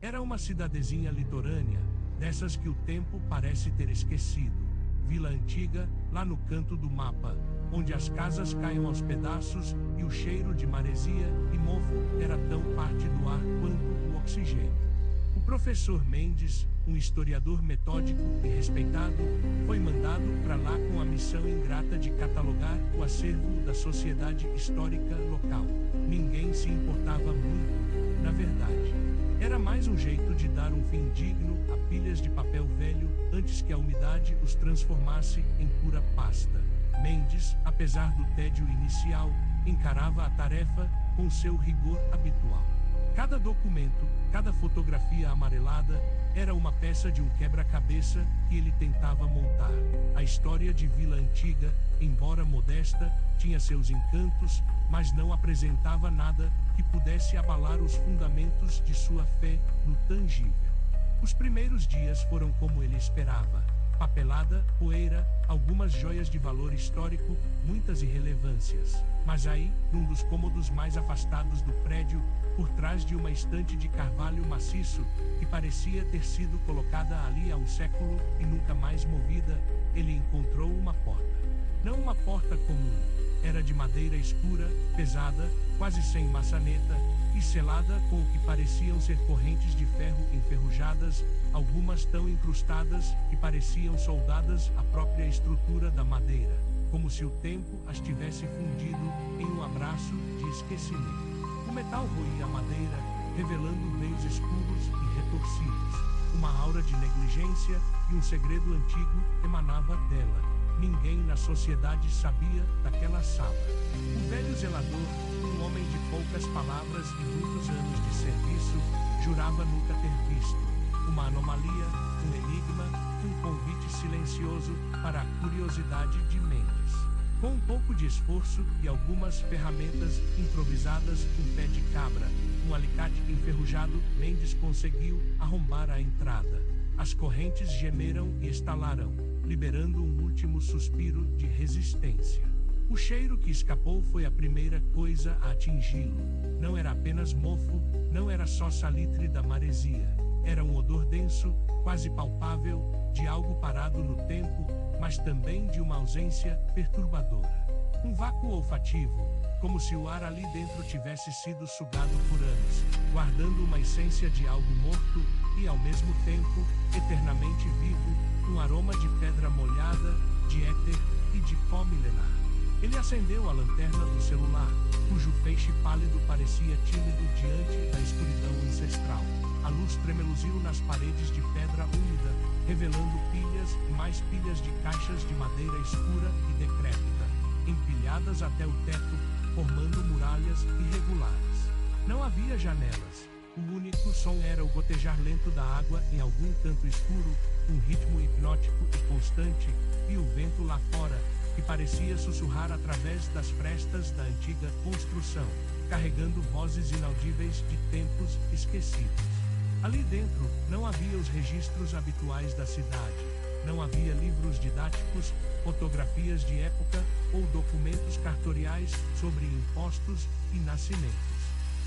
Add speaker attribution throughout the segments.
Speaker 1: Era uma cidadezinha litorânea, dessas que o tempo parece ter esquecido. Vila Antiga, lá no canto do mapa, onde as casas caem aos pedaços e o cheiro de maresia e mofo era tão parte do ar quanto o oxigênio. O professor Mendes, um historiador metódico e respeitado, foi mandado para lá com a missão ingrata de catalogar o acervo da sociedade histórica local. Ninguém se importava muito, na verdade. Era mais um jeito de dar um fim digno a pilhas de papel velho antes que a umidade os transformasse em pura pasta. Mendes, apesar do tédio inicial, encarava a tarefa com seu rigor habitual. Cada documento, cada fotografia amarelada, era uma peça de um quebra-cabeça que ele tentava montar. A história de Vila Antiga, embora modesta, tinha seus encantos, mas não apresentava nada que pudesse abalar os fundamentos de sua fé no tangível. Os primeiros dias foram como ele esperava. Papelada, poeira, algumas joias de valor histórico, muitas irrelevâncias. Mas aí, num dos cômodos mais afastados do prédio, por trás de uma estante de carvalho maciço, que parecia ter sido colocada ali há um século e nunca mais movida, ele encontrou uma porta. Não uma porta comum. Era de madeira escura, pesada, quase sem maçaneta, e selada com o que pareciam ser correntes de ferro enferrujadas, algumas tão incrustadas que pareciam soldadas à própria estrutura da madeira, como se o tempo as tivesse fundido em um abraço de esquecimento. O metal roía a madeira, revelando veios escuros e retorcidos. Uma aura de negligência e um segredo antigo emanava dela. Ninguém na sociedade sabia daquela sala. O velho zelador, um homem de poucas palavras e muitos anos de serviço, jurava nunca ter visto. Uma anomalia, um enigma, um convite silencioso para a curiosidade de Mendes. Com um pouco de esforço e algumas ferramentas improvisadas, um pé de cabra, um alicate enferrujado, Mendes conseguiu arrombar a entrada. As correntes gemeram e estalaram, liberando um último suspiro de resistência. O cheiro que escapou foi a primeira coisa a atingi-lo. Não era apenas mofo, não era só salitre da maresia. Era um odor denso, quase palpável, de algo parado no tempo, mas também de uma ausência perturbadora. Um vácuo olfativo, como se o ar ali dentro tivesse sido sugado por anos, guardando uma essência de algo morto e, ao mesmo tempo, eternamente vivo, um aroma de pedra molhada, de éter e de pó milenar. Ele acendeu a lanterna do celular, cujo feixe pálido parecia tímido diante da escuridão ancestral. A luz tremeluziu nas paredes de pedra úmida, revelando pilhas e mais pilhas de caixas de madeira escura e decrépita, empilhadas até o teto, formando muralhas irregulares. Não havia janelas. O único som era o gotejar lento da água em algum canto escuro, um ritmo hipnótico e constante, e o vento lá fora, que parecia sussurrar através das frestas da antiga construção, carregando vozes inaudíveis de tempos esquecidos. Ali dentro, não havia os registros habituais da cidade. Não havia livros didáticos, fotografias de época ou documentos cartoriais sobre impostos e nascimentos.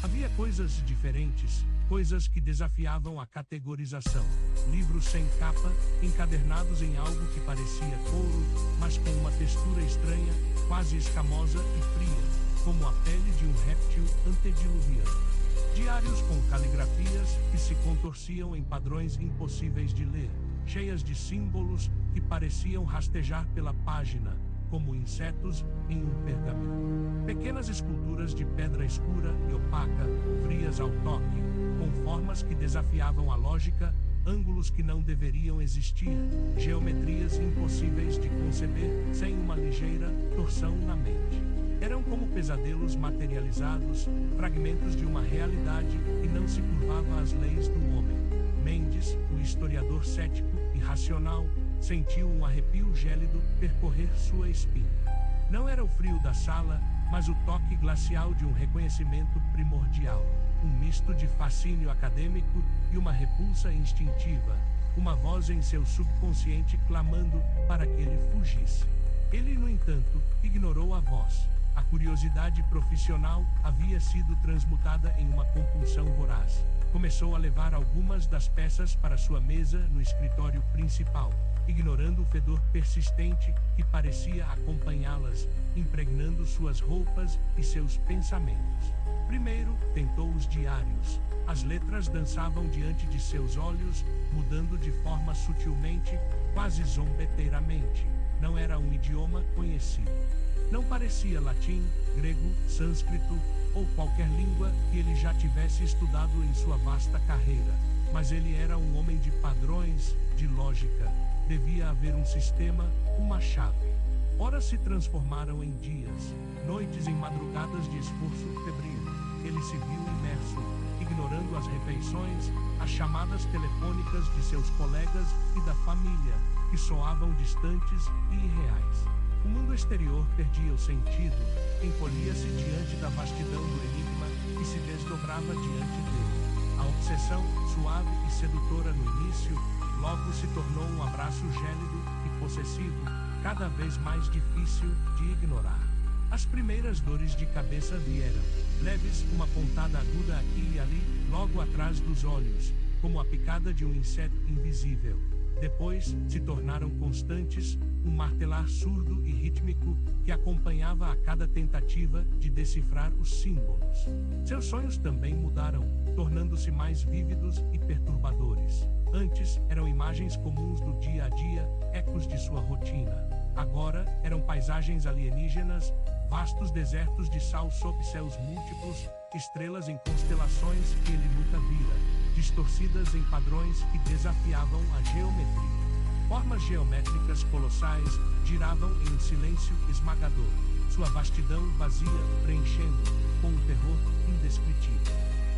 Speaker 1: Havia coisas diferentes, coisas que desafiavam a categorização. Livros sem capa, encadernados em algo que parecia couro, mas com uma textura estranha, quase escamosa e fria, como a pele de um réptil antediluviano. Diários com caligrafias que se contorciam em padrões impossíveis de ler, cheias de símbolos que pareciam rastejar pela página, como insetos em um pergaminho. Pequenas esculturas de pedra escura e opaca, frias ao toque, com formas que desafiavam a lógica, ângulos que não deveriam existir, geometrias impossíveis de conceber sem uma ligeira torção na mente. Eram como pesadelos materializados, fragmentos de uma realidade que não se curvava às leis do homem. Mendes, o historiador cético e racional, sentiu um arrepio gélido percorrer sua espinha. Não era o frio da sala, mas o toque glacial de um reconhecimento primordial. Um misto de fascínio acadêmico e uma repulsa instintiva. Uma voz em seu subconsciente clamando para que ele fugisse. Ele, no entanto, ignorou a voz. A curiosidade profissional havia sido transmutada em uma compulsão voraz. Começou a levar algumas das peças para sua mesa no escritório principal, ignorando o fedor persistente que parecia acompanhá-las, impregnando suas roupas e seus pensamentos. Primeiro, tentou os diários. As letras dançavam diante de seus olhos, mudando de forma sutilmente, quase zombeteiramente. Não era um idioma conhecido. Não parecia latim, grego, sânscrito ou qualquer língua que ele já tivesse estudado em sua vasta carreira. Mas ele era um homem de padrões, de lógica. Devia haver um sistema, uma chave. Horas se transformaram em dias, noites em madrugadas de esforço febril. Ele se viu imerso, ignorando as refeições, as chamadas telefônicas de seus colegas e da família, que soavam distantes e irreais. O mundo exterior perdia o sentido, encolhia-se diante da vastidão do enigma que se desdobrava diante dele. A obsessão, suave e sedutora no início, logo se tornou um abraço gélido e possessivo, cada vez mais difícil de ignorar. As primeiras dores de cabeça vieram, leves, uma pontada aguda aqui e ali, logo atrás dos olhos, como a picada de um inseto invisível. Depois, se tornaram constantes, um martelar surdo e rítmico que acompanhava a cada tentativa de decifrar os símbolos. Seus sonhos também mudaram, tornando-se mais vívidos e perturbadores. Antes, eram imagens comuns do dia a dia, ecos de sua rotina. Agora, eram paisagens alienígenas, vastos desertos de sal sob céus múltiplos, estrelas em constelações que ele nunca vira, distorcidas em padrões que desafiavam a geometria. Formas geométricas colossais giravam em um silêncio esmagador, sua vastidão vazia preenchendo com um terror indescritível.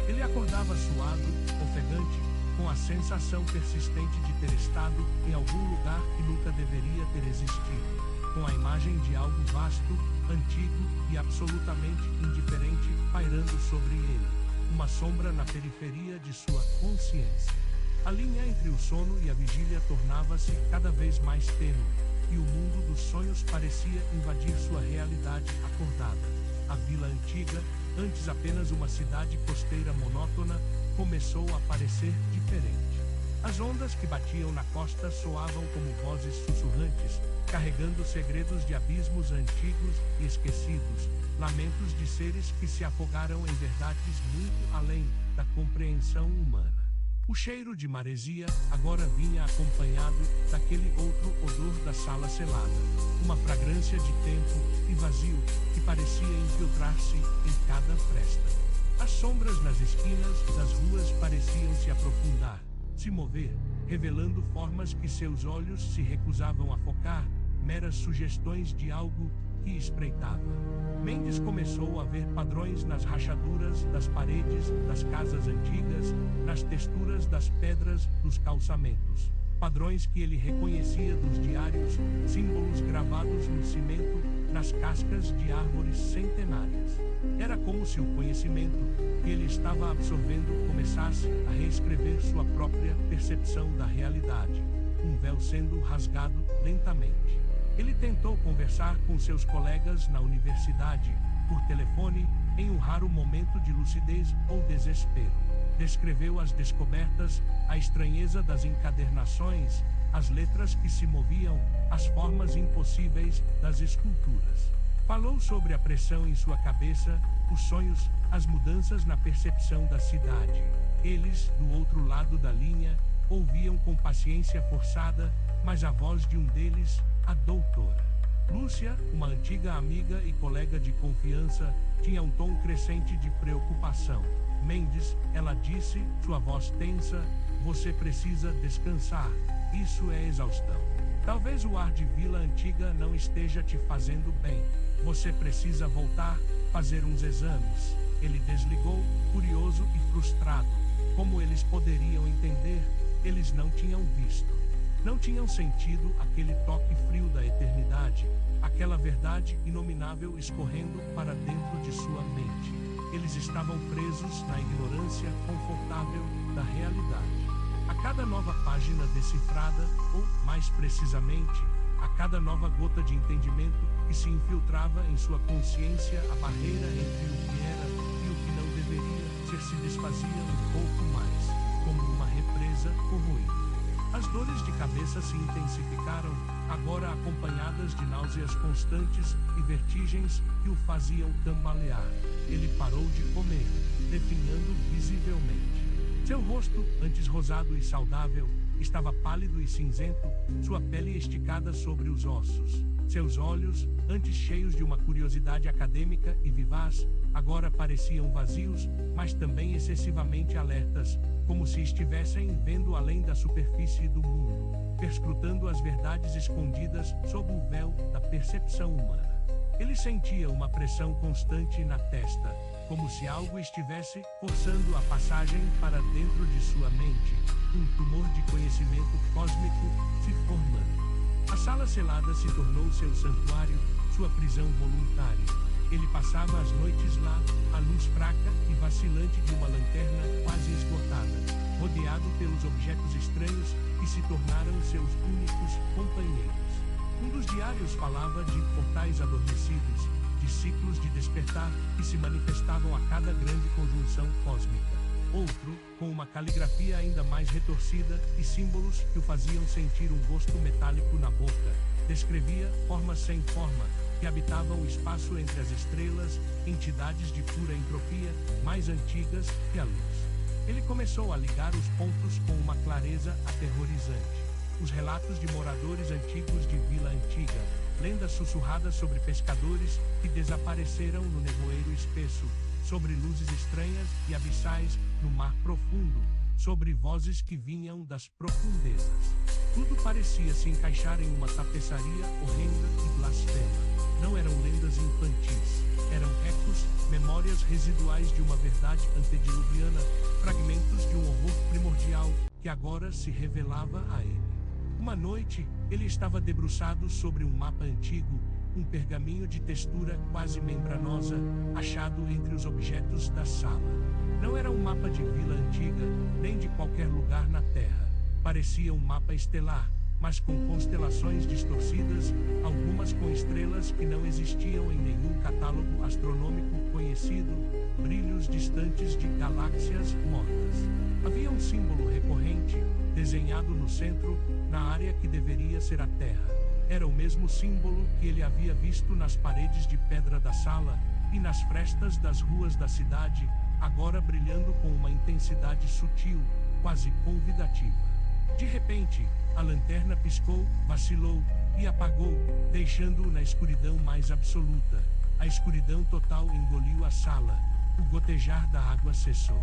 Speaker 1: Ele acordava suado, ofegante, com a sensação persistente de ter estado em algum lugar que nunca deveria ter existido, com a imagem de algo vasto, antigo e absolutamente indiferente pairando sobre ele, uma sombra na periferia de sua consciência. A linha entre o sono e a vigília tornava-se cada vez mais tênue, e o mundo dos sonhos parecia invadir sua realidade acordada. A vila antiga, antes apenas uma cidade costeira monótona, começou a parecer diferente. As ondas que batiam na costa soavam como vozes sussurrantes, carregando segredos de abismos antigos e esquecidos, lamentos de seres que se afogaram em verdades muito além da compreensão humana. O cheiro de maresia agora vinha acompanhado daquele outro odor da sala selada, uma fragrância de tempo e vazio que parecia infiltrar-se em cada fresta. As sombras nas esquinas das ruas pareciam se aprofundar, se mover, revelando formas que seus olhos se recusavam a focar, meras sugestões de algo que espreitava. Mendes começou a ver padrões nas rachaduras das paredes das casas antigas, nas texturas das pedras dos calçamentos. Padrões que ele reconhecia dos diários, símbolos gravados no cimento, nas cascas de árvores centenárias. Era como se o conhecimento que ele estava absorvendo começasse a reescrever sua própria percepção da realidade, um véu sendo rasgado lentamente. Ele tentou conversar com seus colegas na universidade, por telefone, em um raro momento de lucidez ou desespero. Descreveu as descobertas, a estranheza das encadernações, as letras que se moviam, as formas impossíveis das esculturas. Falou sobre a pressão em sua cabeça, os sonhos, as mudanças na percepção da cidade. Eles, do outro lado da linha, ouviam com paciência forçada, mas a voz de um deles, a doutora Lúcia, uma antiga amiga e colega de confiança, tinha um tom crescente de preocupação. Mendes, ela disse, sua voz tensa, você precisa descansar, isso é exaustão. Talvez o ar de vila antiga não esteja te fazendo bem. Você precisa voltar, fazer uns exames. Ele desligou, curioso e frustrado. Como eles poderiam entender? Eles não tinham visto. Não tinham sentido aquele toque frio da eternidade, aquela verdade inominável escorrendo para dentro de sua mente. Eles estavam presos na ignorância confortável da realidade. A cada nova página decifrada, ou, mais precisamente, a cada nova gota de entendimento que se infiltrava em sua consciência, a barreira entre o que era e o que não deveria ser se desfazia um pouco mais. dores de cabeça se intensificaram, agora acompanhadas de náuseas constantes e vertigens que o faziam cambalear. Ele parou de comer, definhando visivelmente. Seu rosto, antes rosado e saudável, estava pálido e cinzento, sua pele esticada sobre os ossos. Seus olhos, antes cheios de uma curiosidade acadêmica e vivaz, agora pareciam vazios, mas também excessivamente alertas, como se estivessem vendo além da superfície do mundo, perscrutando as verdades escondidas sob o véu da percepção humana. Ele sentia uma pressão constante na testa, como se algo estivesse forçando a passagem para dentro de sua mente, um tumor de conhecimento cósmico se formando. A sala selada se tornou seu santuário, sua prisão voluntária. Ele passava as noites lá, à luz fraca e vacilante de uma lanterna quase esgotada, rodeado pelos objetos estranhos que se tornaram seus únicos companheiros. Um dos diários falava de portais adormecidos, de ciclos de despertar que se manifestavam a cada grande conjunção cósmica. Outro, com uma caligrafia ainda mais retorcida e símbolos que o faziam sentir um gosto metálico na boca, descrevia formas sem forma, que habitavam o espaço entre as estrelas, entidades de pura entropia, mais antigas que a luz. Ele começou a ligar os pontos com uma clareza aterrorizante. Os relatos de moradores antigos de Vila Antiga, lendas sussurradas sobre pescadores que desapareceram no nevoeiro espesso, sobre luzes estranhas e abissais no mar profundo, sobre vozes que vinham das profundezas. Tudo parecia se encaixar em uma tapeçaria horrenda e blasfema. Não eram lendas infantis, eram ecos, memórias residuais de uma verdade antediluviana, fragmentos de um horror primordial que agora se revelava a ele. Uma noite, ele estava debruçado sobre um mapa antigo, um pergaminho de textura quase membranosa, achado entre os objetos da sala. Não era um mapa de Vila Antiga, nem de qualquer lugar na Terra. Parecia um mapa estelar, mas com constelações distorcidas, algumas com estrelas que não existiam em nenhum catálogo astronômico conhecido, brilhos distantes de galáxias mortas. Havia um símbolo recorrente, desenhado no centro, na área que deveria ser a Terra. Era o mesmo símbolo que ele havia visto nas paredes de pedra da sala e nas frestas das ruas da cidade, agora brilhando com uma intensidade sutil, quase convidativa. De repente, a lanterna piscou, vacilou e apagou, deixando-o na escuridão mais absoluta. A escuridão total engoliu a sala. O gotejar da água cessou.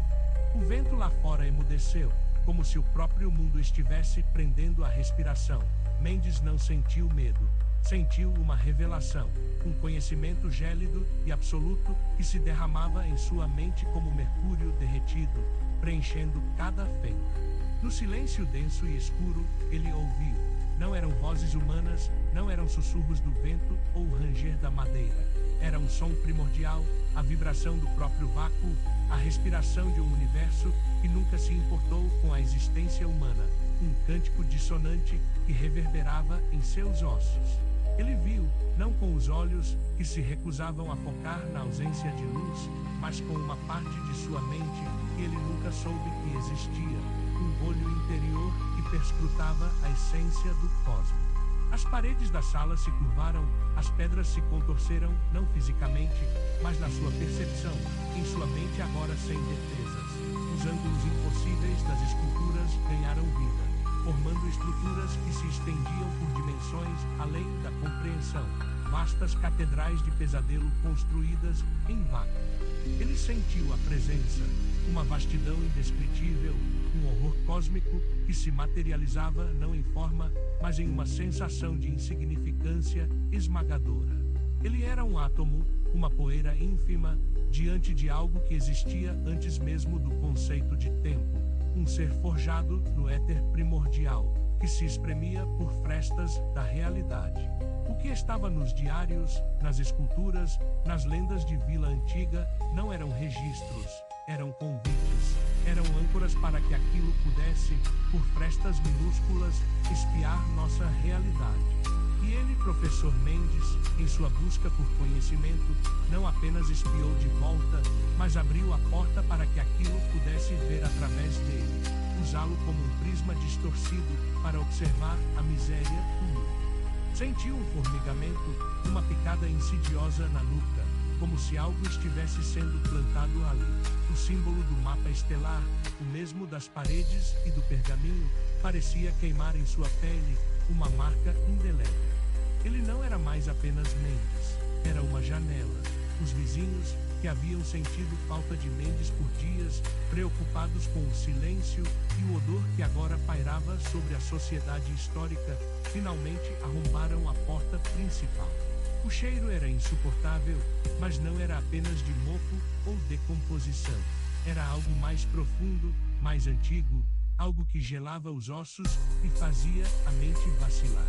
Speaker 1: O vento lá fora emudeceu, como se o próprio mundo estivesse prendendo a respiração. Mendes não sentiu medo. Sentiu uma revelação, um conhecimento gélido e absoluto que se derramava em sua mente como mercúrio derretido, preenchendo cada fenda. No silêncio denso e escuro, ele ouviu. Não eram vozes humanas, não eram sussurros do vento ou o ranger da madeira. Era um som primordial, a vibração do próprio vácuo, a respiração de um universo que nunca se importou com a existência humana. Um cântico dissonante que reverberava em seus ossos. Ele viu, não com os olhos, que se recusavam a focar na ausência de luz, mas com uma parte de sua mente que ele nunca soube que existia, um olho interior que perscrutava a essência do cosmos. As paredes da sala se curvaram, as pedras se contorceram, não fisicamente, mas na sua percepção, em sua mente agora sem defesas. Os ângulos impossíveis das esculturas ganharam vida, formando estruturas que se estendiam por dimensões além da compreensão, vastas catedrais de pesadelo construídas em vácuo. Ele sentiu a presença, uma vastidão indescritível, um horror cósmico que se materializava não em forma, mas em uma sensação de insignificância esmagadora. Ele era um átomo, uma poeira ínfima, diante de algo que existia antes mesmo do conceito de tempo, um ser forjado no éter primordial, que se espremia por frestas da realidade. O que estava nos diários, nas esculturas, nas lendas de Vila Antiga, não eram registros, eram convites, eram âncoras para que aquilo pudesse, por frestas minúsculas, espiar nossa realidade. E ele, professor Mendes, em sua busca por conhecimento, não apenas espiou de volta, mas abriu a porta para que aquilo pudesse ver através dele. usá-lo como um prisma distorcido para observar a miséria do mundo. Sentiu um formigamento, uma picada insidiosa na nuca, como se algo estivesse sendo plantado ali. O símbolo do mapa estelar, o mesmo das paredes e do pergaminho, parecia queimar em sua pele uma marca indelével. Ele não era mais apenas Mendes, era uma janela. Os vizinhos, que haviam sentido falta de Mendes por dias, preocupados com o silêncio e o odor que agora pairava sobre a sociedade histórica, finalmente arrombaram a porta principal. O cheiro era insuportável, mas não era apenas de mofo ou decomposição. Era algo mais profundo, mais antigo, algo que gelava os ossos e fazia a mente vacilar.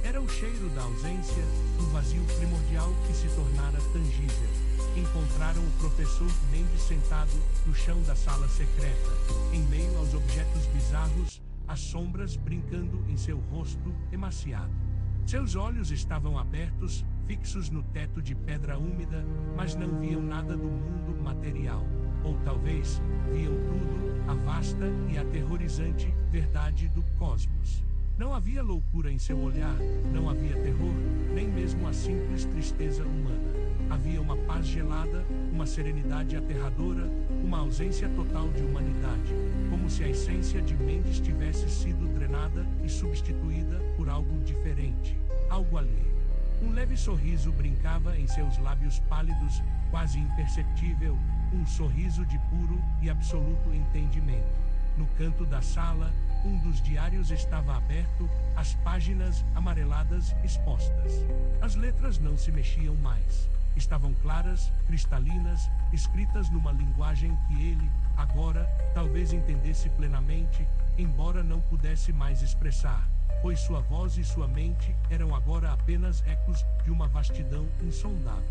Speaker 1: Era o cheiro da ausência, do vazio primordial que se tornara tangível. Encontraram o professor Mendes sentado no chão da sala secreta, em meio aos objetos bizarros, as sombras brincando em seu rosto emaciado. Seus olhos estavam abertos, fixos no teto de pedra úmida, mas não viam nada do mundo material. Ou talvez, viam tudo, a vasta e aterrorizante verdade do cosmos. Não havia loucura em seu olhar, não havia terror, nem mesmo a simples tristeza humana. Havia uma paz gelada, uma serenidade aterradora, uma ausência total de humanidade, como se a essência de Mendes tivesse sido drenada e substituída por algo diferente, algo alheio. Um leve sorriso brincava em seus lábios pálidos, quase imperceptível, um sorriso de puro e absoluto entendimento. No canto da sala, um dos diários estava aberto, as páginas amareladas expostas. As letras não se mexiam mais. Estavam claras, cristalinas, escritas numa linguagem que ele, agora, talvez entendesse plenamente, embora não pudesse mais expressar, pois sua voz e sua mente eram agora apenas ecos de uma vastidão insondável.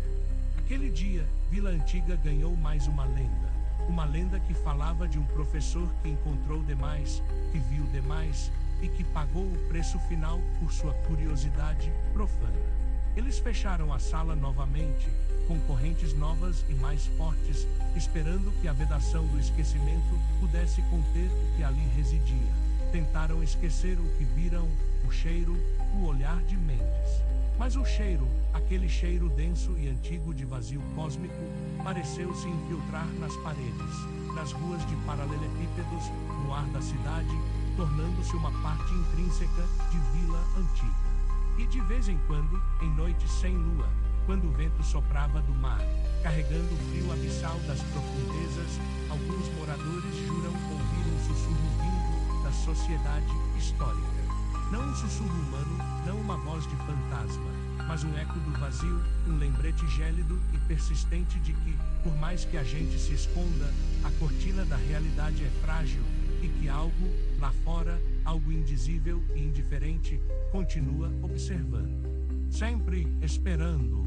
Speaker 1: Aquele dia, Vila Antiga ganhou mais uma lenda. Uma lenda que falava de um professor que encontrou demais, que viu demais, e que pagou o preço final por sua curiosidade profana. Eles fecharam a sala novamente, com correntes novas e mais fortes, esperando que a vedação do esquecimento pudesse conter o que ali residia. Tentaram esquecer o que viram, o cheiro, o olhar de Mendes. Mas o cheiro, aquele cheiro denso e antigo de vazio cósmico, pareceu se infiltrar nas paredes, nas ruas de paralelepípedos, no ar da cidade, tornando-se uma parte intrínseca de Vila Antiga. E de vez em quando, em noites sem lua, quando o vento soprava do mar, carregando o frio abissal das profundezas, alguns moradores juram ouvir um sussurro vindo da sociedade histórica. Não um sussurro humano, não uma voz de fantasma, mas um eco do vazio, um lembrete gélido e persistente de que, por mais que a gente se esconda, a cortina da realidade é frágil e que algo, lá fora, algo indizível e indiferente, continua observando. Sempre esperando.